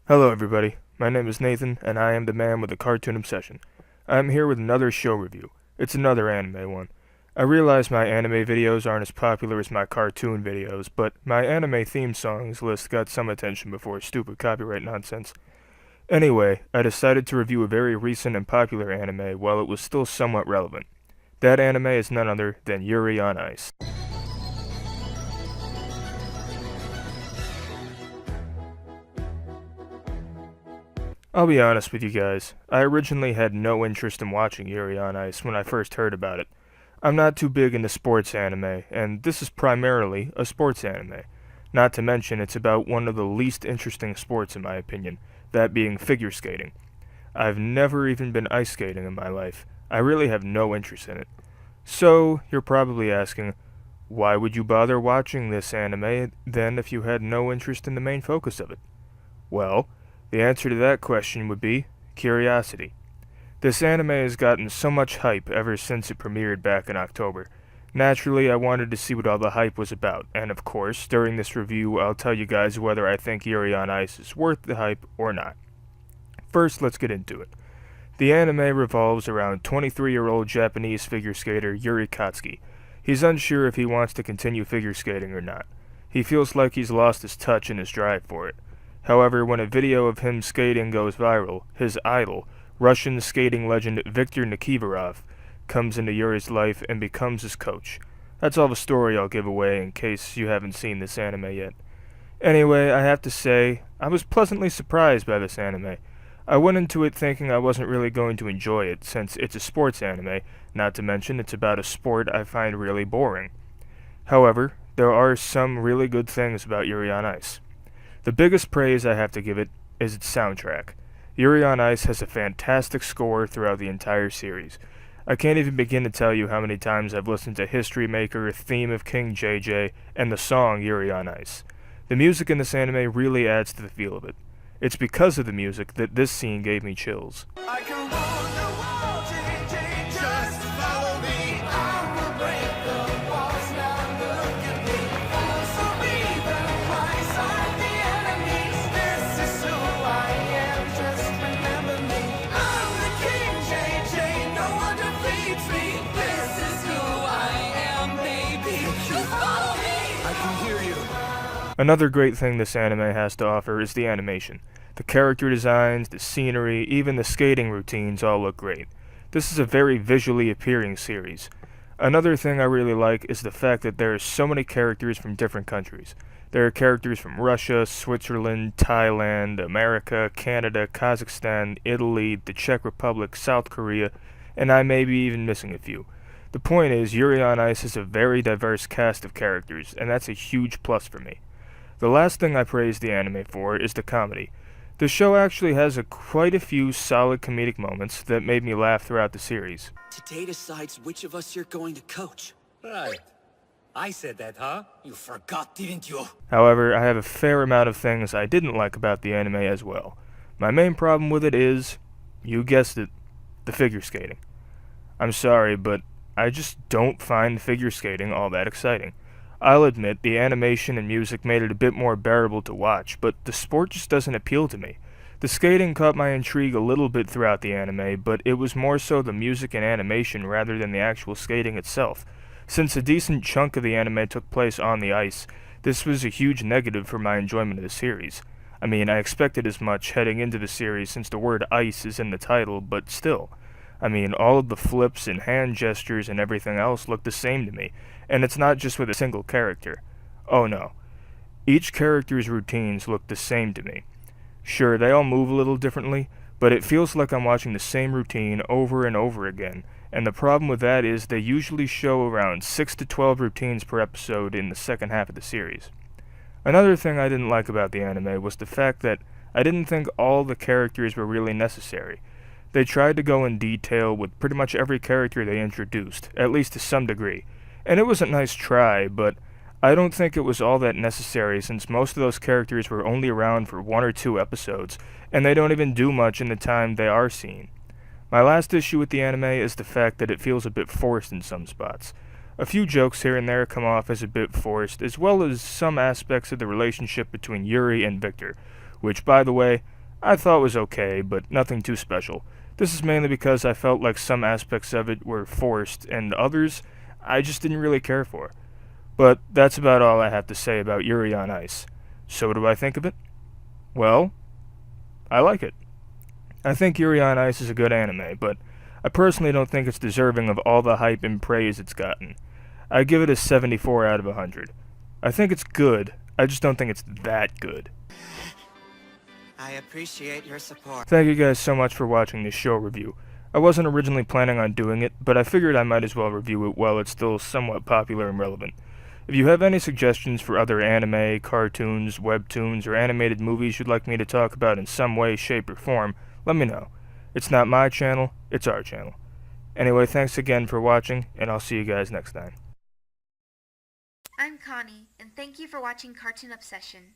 Hello everybody, my name is Nathan, and I am the man with a cartoon obsession. I am here with another show review. It's another anime one. I realize my anime videos aren't as popular as my cartoon videos, but my anime theme songs list got some attention before stupid copyright nonsense. Anyway, I decided to review a very recent and popular anime while it was still somewhat relevant. That anime is none other than Yuri on Ice. I'll be honest with you guys, I originally had no interest in watching Yuri on Ice when I first heard about it. I'm not too big into sports anime, and this is primarily a sports anime. Not to mention, it's about one of the least interesting sports in my opinion, that being figure skating. I've never even been ice skating in my life. I really have no interest in it. So, you're probably asking, why would you bother watching this anime then if you had no interest in the main focus of it? Well, the answer to that question would be curiosity. This anime has gotten so much hype ever since it premiered back in October. Naturally, I wanted to see what all the hype was about, and of course, during this review, I'll tell you guys whether I think Yuri on Ice is worth the hype or not. First, let's get into it. The anime revolves around 23-year-old Japanese figure skater Yuri Katsuki. He's unsure if he wants to continue figure skating or not. He feels like he's lost his touch and his drive for it. However, when a video of him skating goes viral, his idol, Russian skating legend Viktor Nikiforov, comes into Yuri's life and becomes his coach. That's all the story I'll give away in case you haven't seen this anime yet. Anyway, I have to say, I was pleasantly surprised by this anime. I went into it thinking I wasn't really going to enjoy it, since it's a sports anime, not to mention it's about a sport I find really boring. However, there are some really good things about Yuri on Ice. The biggest praise I have to give it is its soundtrack. Yuri on Ice has a fantastic score throughout the entire series. I can't even begin to tell you how many times I've listened to History Maker, Theme of King JJ, and the song Yuri on Ice. The music in this anime really adds to the feel of it. It's because of the music that this scene gave me chills. I can rule the world, JJ, just follow me. I will break the walls, now look at me. So be the price of the enemies. This is who I am, just remember me. I'm the king, JJ, no one defeats me. This is who I am, baby, just follow me. I can hear you. Another great thing this anime has to offer is the animation. The character designs, the scenery, even the skating routines all look great. This is a very visually appealing series. Another thing I really like is the fact that there are so many characters from different countries. There are characters from Russia, Switzerland, Thailand, America, Canada, Kazakhstan, Italy, the Czech Republic, South Korea, and I may be even missing a few. The point is, Yuri on Ice is a very diverse cast of characters, and that's a huge plus for me. The last thing I praise the anime for is the comedy. The show actually has quite a few solid comedic moments that made me laugh throughout the series. Today decides which of us you're going to coach. Right. I said that, huh? You forgot, didn't you? However, I have a fair amount of things I didn't like about the anime as well. My main problem with it is, you guessed it, the figure skating. I'm sorry, but I just don't find figure skating all that exciting. I'll admit the animation and music made it a bit more bearable to watch, but the sport just doesn't appeal to me. The skating caught my intrigue a little bit throughout the anime, but it was more so the music and animation rather than the actual skating itself. Since a decent chunk of the anime took place on the ice, this was a huge negative for my enjoyment of the series. I mean, I expected as much heading into the series since the word ice is in the title, but still. I mean, all of the flips and hand gestures and everything else look the same to me, and it's not just with a single character. Oh no. Each character's routines look the same to me. Sure, they all move a little differently, but it feels like I'm watching the same routine over and over again, and the problem with that is they usually show around 6 to 12 routines per episode in the second half of the series. Another thing I didn't like about the anime was the fact that I didn't think all the characters were really necessary. They tried to go in detail with pretty much every character they introduced, at least to some degree, and it was a nice try, but I don't think it was all that necessary since most of those characters were only around for 1 or 2 episodes, and they don't even do much in the time they are seen. My last issue with the anime is the fact that it feels a bit forced in some spots. A few jokes here and there come off as a bit forced, as well as some aspects of the relationship between Yuri and Victor, which, by the way, I thought was okay, but nothing too special. This is mainly because I felt like some aspects of it were forced, and others I just didn't really care for. But that's about all I have to say about Yuri on Ice. So what do I think of it? Well, I like it. I think Yuri on Ice is a good anime, but I personally don't think it's deserving of all the hype and praise it's gotten. I give it a 74 out of 100. I think it's good, I just don't think it's that good. I appreciate your support. Thank you guys so much for watching this show review. I wasn't originally planning on doing it, but I figured I might as well review it while it's still somewhat popular and relevant. If you have any suggestions for other anime, cartoons, webtoons, or animated movies you'd like me to talk about in some way, shape, or form, let me know. It's not my channel, it's our channel. Anyway, thanks again for watching, and I'll see you guys next time. I'm Connie, and thank you for watching Cartoon Obsession.